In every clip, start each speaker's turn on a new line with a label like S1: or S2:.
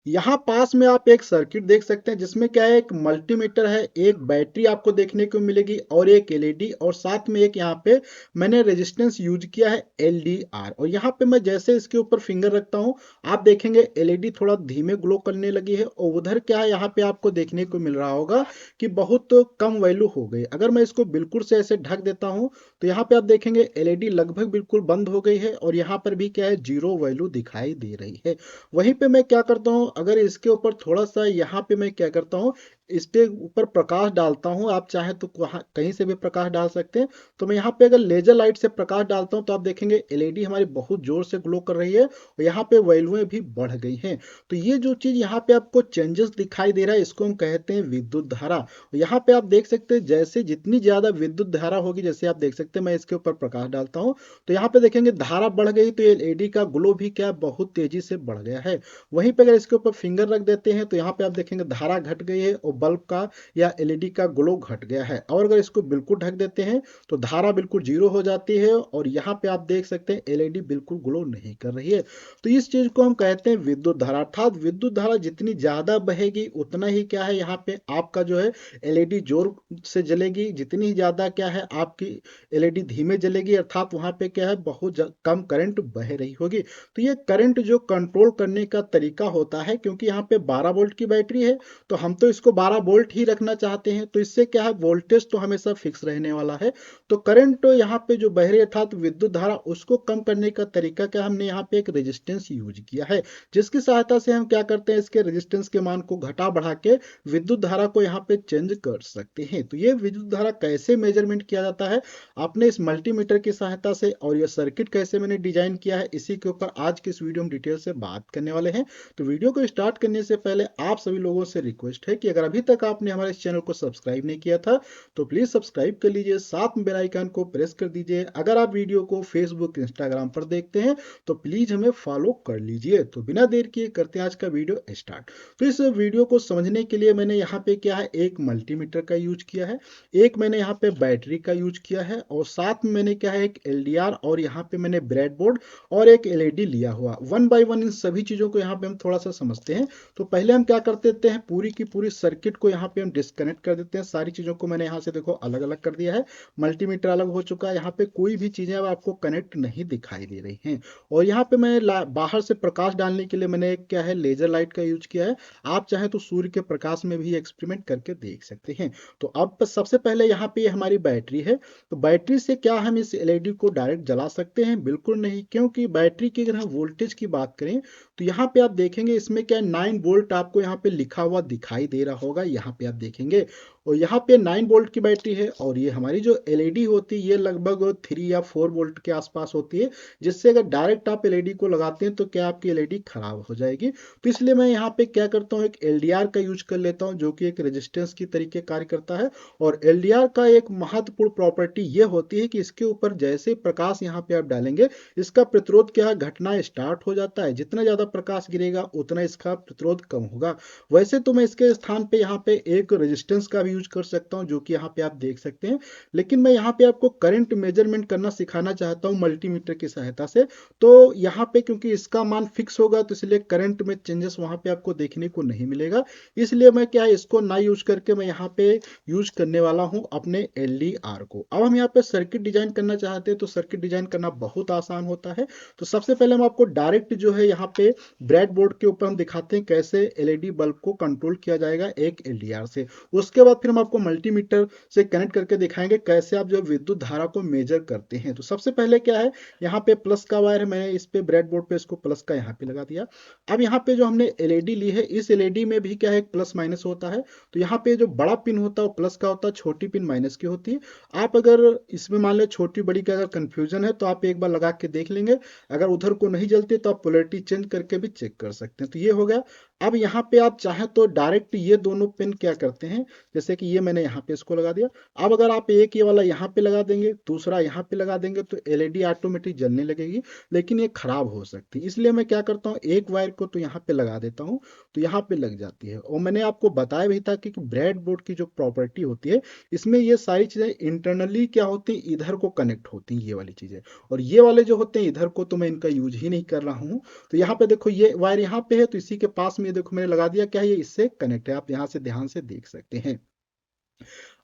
S1: यहाँ पास में आप एक सर्किट देख सकते हैं जिसमें क्या है, एक मल्टीमीटर है, एक बैटरी आपको देखने को मिलेगी और एक एलईडी, और साथ में एक यहाँ पे मैंने रेजिस्टेंस यूज किया है एलडीआर। और यहाँ पे मैं जैसे इसके ऊपर फिंगर रखता हूँ, आप देखेंगे एलईडी थोड़ा धीमे ग्लो करने लगी है, और उधर क्या है, यहाँ पे आपको देखने को मिल रहा होगा कि बहुत कम वैल्यू हो गई। अगर मैं इसको बिल्कुल से ऐसे ढक देता हूँ तो यहाँ पे आप देखेंगे एलईडी लगभग बिल्कुल बंद हो गई है, और यहाँ पर भी क्या है, जीरो वैल्यू दिखाई दे रही है। वहीं पे मैं क्या करता हूँ, अगर इसके ऊपर थोड़ा सा यहाँ पे मैं क्या करता हूँ, इसके ऊपर प्रकाश डालता हूँ, आप चाहे तो कहीं से भी प्रकाश डाल सकते हैं। तो मैं यहाँ पे अगर लेजर लाइट से प्रकाश डालता हूँ तो आप देखेंगे एलईडी हमारी बहुत जोर से ग्लो कर रही है, और यहाँ पे वैल्यूएं भी बढ़ गई हैं। तो ये जो चीज यहाँ पे आपको चेंजेस दिखाई दे रहा है, इसको हम कहते हैं विद्युत धारा। यहाँ पे आप देख सकते हैं जैसे जितनी ज्यादा विद्युत धारा होगी, जैसे आप देख सकते हैं मैं इसके ऊपर प्रकाश डालता हूँ तो यहाँ पे देखेंगे धारा बढ़ गई, तो एलईडी का ग्लो भी क्या बहुत तेजी से बढ़ गया है। वहीं पे अगर इसके ऊपर फिंगर रख देते हैं तो यहाँ पे आप देखेंगे धारा घट गई है, और बल्ब का या एलईडी का ग्लो घट गया है। और अगर इसको बिल्कुल ढक देते हैं तो धारा बिल्कुल जीरो हो जाती है, और यहाँ पे आप देख सकते हैं एलईडी बिल्कुल ग्लो नहीं कर रही है। तो इस चीज को हम कहते हैं विद्युत धारा, अर्थात विद्युत धारा जितनी ज्यादा बहेगी उतना ही क्या है, यहाँ पे आपका जो है एलईडी जोर से जलेगी, जितनी ही ज्यादा क्या है आपकी एलईडी धीमे जलेगी, अर्थात वहां पे क्या है बहुत कम करंट बह रही होगी। तो ये करंट जो कंट्रोल करने का तरीका होता है, क्योंकि यहाँ पे 12 वोल्ट की बैटरी है तो हम तो इसको 12 वोल्ट ही रखना चाहते हैं, तो इससे क्या है वोल्टेज तो हमेशा फिक्स रहने वाला है। तो करंट तो यहाँ पे जो बह रही है अर्थात विद्युत धारा, उसको कम करने का तरीका क्या, हमने यहाँ पे एक रेजिस्टेंस यूज किया है, जिसकी सहायता से हम क्या करते हैं, इसके रेजिस्टेंस के मान को घटा बढ़ा के विद्युत धारा को यहाँ पे चेंज कर सकते हैं। तो ये विद्युत धारा कैसे मेजरमेंट किया जाता है आपने इस मल्टीमीटर की सहायता से, और यह सर्किट कैसे मैंने डिजाइन किया है, इसी के ऊपर आज के इस वीडियो में डिटेल से बात करने वाले हैं। तो वीडियो को स्टार्ट करने से पहले आप सभी लोगों से रिक्वेस्ट है कि अगर अभी तक आपने हमारे इस चैनल को सब्सक्राइब नहीं किया था तो प्लीज सब्सक्राइब कर लीजिए, साथ में बेल आइकन को प्रेस कर दीजिए। अगर आप वीडियो को फेसबुक इंस्टाग्राम पर देखते हैं तो प्लीज हमें फॉलो कर लीजिए। तो बिना देर किए करते हैं आज का वीडियो स्टार्ट। तो इस वीडियो को समझने के लिए मैंने यहाँ पे क्या है, एक मल्टीमीटर का यूज किया है, एक मैंने यहाँ पे बैटरी का यूज किया है, और साथ में मैंने क्या है एक एलडीआर, और यहाँ पे मैंने ब्रेडबोर्ड और एक एलईडी लिया हुआ। वन बाय वन इन सभी चीजों को यहाँ पे हम थोड़ा सा समझते हैं। तो पहले हम क्या कर देते हैं, पूरी की पूरी सर्किट को यहाँ पे हम डिस्कनेक्ट कर देते हैं। सारी चीजों को मैंने यहाँ से देखो अलग अलग कर दिया है, मल्टीमीटर अलग हो चुका है, यहाँ पे कोई भी चीजें अब आपको कनेक्ट नहीं दिखाई दे रही हैं। और यहाँ पे मैं बाहर से प्रकाश डालने के लिए मैंने एक क्या है लेजर लाइट का यूज किया है। आप चाहे तो सूर्य के प्रकाश में भी एक्सपेरिमेंट करके देख सकते हैं। तो अब सबसे पहले यहाँ पे हमारी बैटरी है, तो बैटरी से क्या हम इस एलईडी को डायरेक्ट जला सकते हैं? बिल्कुल नहीं, क्योंकि बैटरी की अगर हम वोल्टेज की बात करें तो यहाँ पे आप देखेंगे इसमें क्या 9 वोल्ट आपको यहाँ पे लिखा हुआ दिखाई दे रहा होगा, यहाँ पे आप देखेंगे। और यहाँ पे 9 वोल्ट की बैटरी है, और ये हमारी जो एलईडी होती है ये लगभग 3 या 4 वोल्ट के आसपास होती है, जिससे अगर डायरेक्ट आप एलईडी को लगाते हैं तो क्या आपकी एलईडी खराब हो जाएगी। तो इसलिए मैं यहाँ पे क्या करता हूँ, एक एलडीआर का यूज कर लेता हूँ, जो कि एक रेजिस्टेंस की तरीके कार्य करता है। और एलडीआर का एक महत्वपूर्ण प्रॉपर्टी ये होती है कि इसके ऊपर जैसे प्रकाश यहाँ पे आप डालेंगे, इसका प्रतिरोध क्या है घटना स्टार्ट हो जाता है। जितना ज्यादा प्रकाश गिरेगा उतना इसका प्रतिरोध कम होगा। वैसे तो मैं इसके स्थान पे यहाँ पे एक रेजिस्टेंस का भी यूज कर सकता हूँ, जो कि यहाँ पे आप देख सकते हैं, लेकिन मैं यहाँ पे आपको करंट मेजरमेंट करना सिखाना चाहता हूँ मल्टीमीटर की सहायता से। तो यहाँ पे क्योंकि इसका मान फिक्स होगा तो इसलिए करंट में चेंजेस वहां पे आपको देखने को नहीं मिलेगा, इसलिए मैं क्या है इसको ना यूज करके मैं यहाँ पे यूज करने वाला हूँ अपने एलडीआर को। अब हम यहाँ पे सर्किट डिजाइन करना चाहते हैं, तो सर्किट डिजाइन करना बहुत आसान होता है। तो सबसे पहले हम आपको डायरेक्ट जो है यहाँ पे ब्रेड बोर्ड के ऊपर हम दिखाते हैं कैसे एलईडी बल्ब को कंट्रोल किया जाएगा एक एलडीआर से। उसके बाद फिर हम आपको मल्टीमीटर से कनेक्ट करके दिखाएंगे कैसे आप जो विद्युत धारा को मेजर करते हैं। तो सबसे पहले क्या है, यहाँ पे प्लस का वायर है, मैंने इस पे ब्रेड बोर्ड पे इसको प्लस का यहाँ पे लगा दिया। अब यहाँ पे जो हमने एलईडी ली है, इस एलईडी में भी क्या है एक प्लस माइनस होता है। तो यहाँ पे जो बड़ा पिन होता है वो प्लस का होता है, छोटी पिन माइनस की होती है। आप अगर इसमें मान ले छोटी बड़ी का अगर कंफ्यूजन है तो आप एक बार लगा के देख लेंगे, अगर उधर को नहीं जलती तो आप पोलैरिटी चेंज करके भी चेक कर सकते हैं। तो ये हो गया। अब यहाँ पे आप चाहें तो डायरेक्ट ये दोनों पिन क्या करते हैं, जैसे कि ये मैंने यहाँ पे इसको लगा दिया। अब अगर आप एक ये वाला यहाँ पे लगा देंगे, दूसरा यहाँ पे लगा देंगे, तो एलईडी ऑटोमेटिक जलने लगेगी, लेकिन ये खराब हो सकती है। इसलिए मैं क्या करता हूँ, एक वायर को तो यहाँ पे लगा देता हूँ, तो यहाँ पे लग जाती है। और मैंने आपको बताया भी था कि ब्रेड बोर्ड की जो प्रॉपर्टी होती है, इसमें ये सारी चीजें इंटरनली क्या होती है, इधर को कनेक्ट होती हैं ये वाली चीजें, और ये वाले जो होते हैं इधर को, तो मैं इनका यूज ही नहीं कर रहा हूँ। तो यहाँ पे देखो ये वायर यहाँ पे है, तो इसी के पास में ये देखो मैंने लगा दिया, क्या है ये इससे कनेक्ट है, आप यहाँ से ध्यान से देख सकते हैं।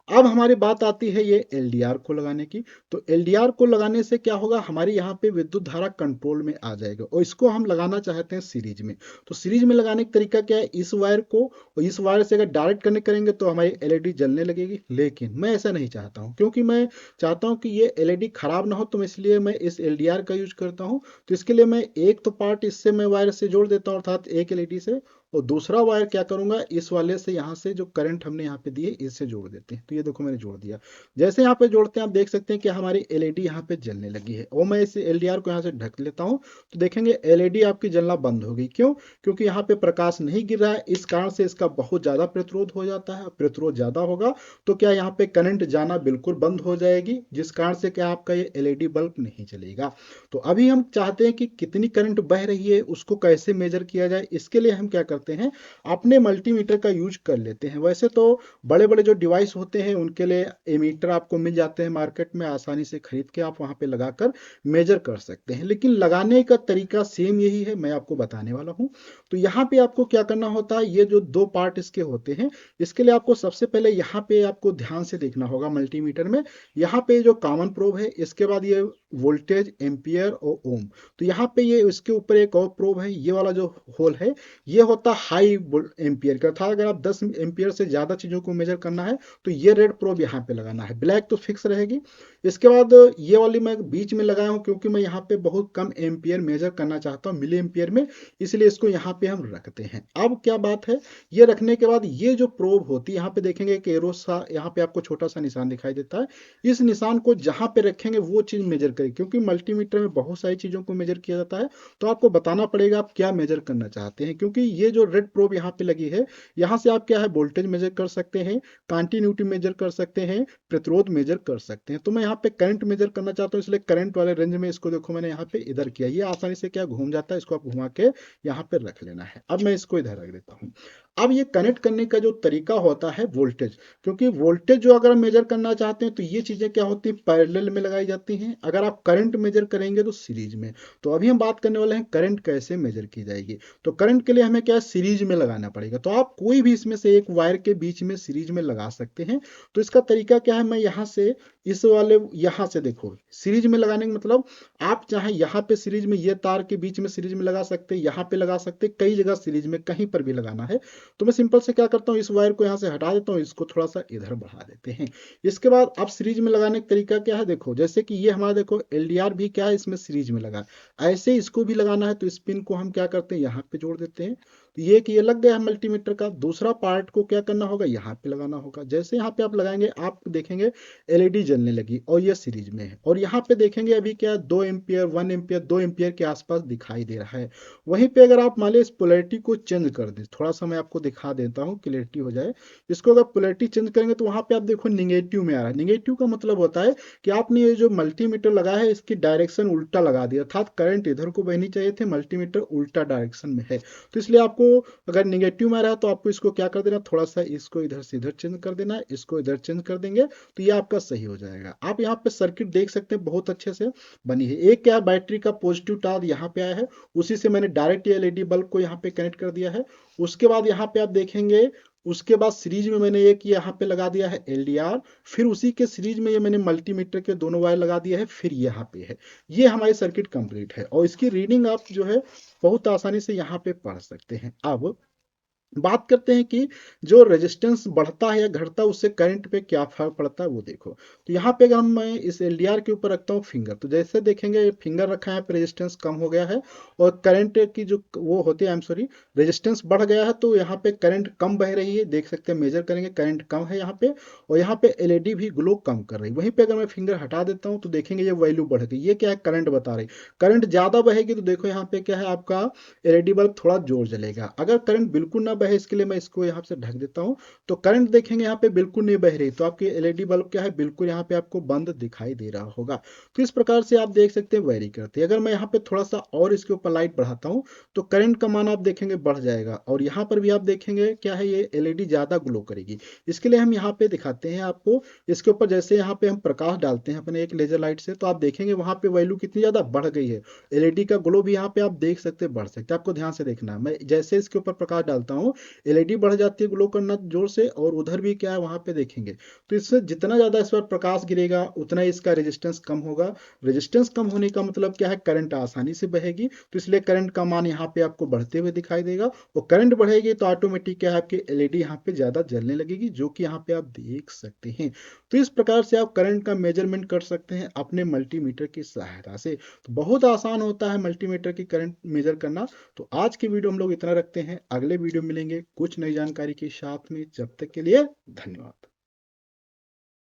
S1: अब हमारी बात आती है ये एलडीआर को लगाने की। तो एलडीआर को लगाने से क्या होगा, हमारे यहाँ पे विद्युत धारा कंट्रोल में आ जाएगा, और इसको हम लगाना चाहते हैं सीरीज में। तो सीरीज में लगाने का तरीका क्या है, इस वायर को और इस वायर से अगर डायरेक्ट कनेक्ट करेंगे तो हमारी एलईडी जलने लगेगी, लेकिन मैं ऐसा नहीं चाहता हूँ, क्योंकि मैं चाहता हूँ कि ये एलईडी खराब ना हो, तो इसलिए मैं इस एलडीआर का यूज करता हूँ। तो इसके लिए मैं एक तो पार्ट इससे मैं वायर से जोड़ देता हूँ, अर्थात एक एलईडी से, और दूसरा वायर क्या करूंगा, इस वाले से यहाँ से जो करंट हमने यहाँ पे दिए इससे जोड़ देते हैं। तो ये देखो मैंने जोड़ दिया। जैसे यहाँ पे जोड़ते हैं आप देख सकते हैं कि हमारी एलईडी यहाँ पे जलने लगी है, और मैं इस एलडीआर को यहाँ से ढक लेता हूँ, तो देखेंगे एलईडी आपकी जलना बंद हो गई। क्यों? क्योंकि यहाँ पे प्रकाश नहीं गिर रहा है, इस कारण से इसका बहुत ज्यादा प्रतिरोध हो जाता है। प्रतिरोध ज्यादा होगा तो क्या यहाँ पे करंट जाना बिल्कुल बंद हो जाएगी, जिस कारण से क्या आपका ये एलईडी बल्ब नहीं चलेगा। तो अभी हम चाहते हैं कि कितनी करंट बह रही है उसको कैसे मेजर किया जाए। इसके लिए हम क्या करते हैं, अपने मल्टीमीटर का यूज कर लेते हैं। वैसे तो बड़े बड़े जो डिवाइस होते हैं उनके लिए एमीटर आपको मिल जाते हैं मार्केट में, आसानी से खरीद के आप वहां पे लगाकर मेजर कर सकते हैं, लेकिन लगाने का तरीका सेम यही है, मैं आपको बताने वाला हूं। तो यहाँ पे आपको क्या करना होता है, ये जो दो पार्ट इसके होते हैं, इसके लिए आपको सबसे पहले यहाँ पे आपको ध्यान से देखना होगा मल्टीमीटर में। यहाँ पे जो कॉमन प्रोब है, इसके बाद ये वोल्टेज, एम्पियर और ओम। तो यहाँ पे ये इसके ऊपर एक और प्रोब है, ये वाला जो होल है ये होता हाई एम्पियर का था। अगर आप 10 एम्पियर से ज्यादा चीजों को मेजर करना है तो ये रेड प्रोब यहाँ पे लगाना है, ब्लैक तो फिक्स रहेगी। इसके बाद ये वाली मैं बीच में लगाया हूँ, क्योंकि मैं यहाँ पे बहुत कम एम्पियर मेजर करना चाहता हूँ मिली एम्पियर में, इसलिए इसको यहाँ पे हम रखते हैं। अब क्या बात है, ये रखने के बाद ये जो प्रोब होती है, यहाँ पे देखेंगे कि एरो सा यहाँ पे आपको छोटा सा निशान दिखाई देता है, इस निशान को जहां पे रखेंगे वो चीज मेजर करें, क्योंकि मल्टीमीटर में बहुत सारी चीजों को मेजर किया जाता है। तो आपको बताना पड़ेगा आप क्या मेजर करना चाहते हैं, क्योंकि ये जो रेड प्रोब यहाँ पे लगी है, यहाँ से आप क्या है वोल्टेज मेजर कर सकते हैं, कंटिन्यूटी मेजर कर सकते हैं, प्रतिरोध मेजर कर सकते हैं। तो मैं यहाँ पे करंट मेजर करना चाहता हूँ, इसलिए करंट वाले रेंज में इसको देखो मैंने यहाँ पे इधर किया, ये आसानी से क्या घूम जाता है, इसको आप घुमा के यहाँ पे रख लेना है। अब मैं इसको इधर रख देता हूँ। अब ये कनेक्ट करने का जो तरीका होता है वोल्टेज, क्योंकि वोल्टेज जो अगर मेजर करना चाहते हैं तो ये चीजें क्या होती है पैरेलल में लगाई जाती हैं, अगर आप करंट मेजर करेंगे तो सीरीज में। तो अभी हम बात करने वाले हैं करंट कैसे मेजर की जाएगी। तो करंट के लिए हमें क्या सीरीज में लगाना पड़ेगा, तो आप कोई भी इसमें से एक वायर के बीच में सीरीज में लगा सकते हैं। तो इसका तरीका क्या है, मैं यहाँ से इस वाले यहाँ से देखो सीरीज में लगाने का मतलब, आप चाहे यहाँ पे सीरीज में ये तार के बीच में सीरीज में लगा सकते हैं, यहाँ पे लगा सकते हैं, कई जगह सीरीज में कहीं पर भी लगाना है। तो मैं सिंपल से क्या करता हूँ, इस वायर को यहाँ से हटा देता हूँ, इसको थोड़ा सा इधर बढ़ा देते हैं। इसके बाद अब सीरीज में लगाने का तरीका क्या है, देखो जैसे कि ये हमारा देखो एलडीआर भी क्या है इसमें सीरीज में लगा, ऐसे इसको भी लगाना है। तो इस पिन को हम क्या करते हैं यहाँ पे जोड़ देते हैं, तो ये लग गया है मल्टीमीटर का। दूसरा पार्ट को क्या करना होगा, यहाँ पे लगाना होगा। जैसे यहाँ पे आप लगाएंगे आप देखेंगे एलईडी जलने लगी, और ये सीरीज में है। और यहाँ पे देखेंगे अभी क्या 2 एम्पियर 1 एम्पियर 2 एम्पियर के आसपास दिखाई दे रहा है। वहीं पे अगर आप मान लीजिए इस पोलैरिटी को चेंज कर दें, थोड़ा सा मैं आपको दिखा देता हूँ क्लियरिटी हो जाए। इसको अगर पोलैरिटी चेंज करेंगे तो वहां पे आप देखो निगेटिव में आ रहा है। निगेटिव का मतलब होता है कि आपने ये जो मल्टीमीटर लगाया है इसकी डायरेक्शन उल्टा लगा दिया, अर्थात करंट इधर को बहनी चाहिए थे, मल्टीमीटर उल्टा डायरेक्शन में है। तो इसलिए आपको अगर निगेटिव में आ रहा है तो आपको इसको क्या कर देना, थोड़ा सा इसको इधर से इधर चेंज कर देना, इसको इधर चेंज कर देंगे तो ये आपका सही हो जाएगा। आप यहाँ पे सर्किट देख सकते हैं बहुत अच्छे से बनी है। एक क्या बैटरी का पॉजिटिव तार यहाँ पे आया है, उसी से मैंने डायरेक्ट एलईडी बल्ब को यहाँ पे कनेक्ट कर दिया है। उसके बाद यहाँ पे आप देखेंगे, उसके बाद सीरीज में मैंने एक यहाँ पे लगा दिया है एलडीआर, फिर उसी के सीरीज में ये मैंने मल्टीमीटर के दोनों वायर लगा दिया है, फिर यहाँ पे है। ये हमारी सर्किट कंप्लीट है, और इसकी रीडिंग आप जो है बहुत आसानी से यहाँ पे पढ़ सकते हैं। अब बात करते हैं कि जो रेजिस्टेंस बढ़ता है या घटता है उससे करंट पे क्या फर्क पड़ता है वो देखो। तो यहाँ पे अगर मैं इस एलडीआर के ऊपर रखता हूँ फिंगर, तो जैसे देखेंगे ये फिंगर रखा है, रेजिस्टेंस कम हो गया है, और करंट की जो वो होती है, आई एम सॉरी, रेजिस्टेंस बढ़ गया है, तो यहाँ पे करंट कम बह रही है। देख सकते हैं मेजर करेंगे करंट कम है यहाँ पे, और यहाँ पे एलईडी भी ग्लो कम कर रही है। वहीं पे अगर मैं फिंगर हटा देता हूँ तो देखेंगे ये वैल्यू बढ़ गई। ये क्या है, करंट बता रही। करंट ज्यादा बहेगी तो देखो यहाँ पे क्या है आपका एलईडी बल्ब थोड़ा जोर जलेगा। अगर करंट बिल्कुल ना बहे इसके लिए मैं इसको यहाँ से ढक देता हूँ। तो करंट देखेंगे यहाँ पे बिल्कुल नहीं बह रही, तो आपकी एलईडी बल्ब क्या है, बिल्कुल यहाँ पे आपको बंद दिखाई दे रहा होगा। तो इस प्रकार से आप देख सकते हैं वेरी करते हैं। अगर मैं यहाँ पे थोड़ा सा और इसके ऊपर लाइट बढ़ाता हूँ तो करंट का मान आप देखेंगे बढ़ जाएगा, और यहाँ पर भी आप देखेंगे क्या है, ये एलईडी ज़्यादा ग्लो करेगी। इसके लिए हम यहाँ पे दिखाते हैं आपको, इसके ऊपर जैसे यहाँ पे हम प्रकाश डालते हैं अपने एक लेजर लाइट से, तो आप देखेंगे वहाँ पे वैल्यू कितनी ज़्यादा बढ़ गई है। एलईडी का ग्लो भी यहाँ पे आप देख सकते हैं बढ़ सकते हैं। आपको ध्यान से देखना है, मैं जैसे इसके ऊपर प्रकाश डालता हूँ एलईडी बढ़ जाती है ग्लो करना जोर से, और उधर भी क्या है वहाँ पे देखेंगे। तो इससे जितना ज़्यादा इस पर प्रकाश गिरेगा उतना ही इसका रेजिस्टेंस कम होगा। रेजिस्टेंस कम होने का मतलब क्या है, करंट आसानी से बहेगी, तो इसलिए करंट का मान यहाँ पे आपको बढ़ते हुए दिखाई देगा। और करंट बढ़ेगी तो ऑटोमेटिक क्या है, आपकी एलईडी यहाँ पे ज़्यादा जलने लगेगी, जो कि यहाँ पे आप देख सकते हैं। तो इस प्रकार से आप करंट का मेजरमेंट कर सकते हैं अपने मल्टीमीटर की सहायता से। तो बहुत आसान होता है मल्टीमीटर की करंट मेजर करना। तो आज की वीडियो हम लोग इतना रखते हैं, अगले वीडियो मिलेंगे कुछ नई जानकारी के साथ में। जब तक के लिए धन्यवाद।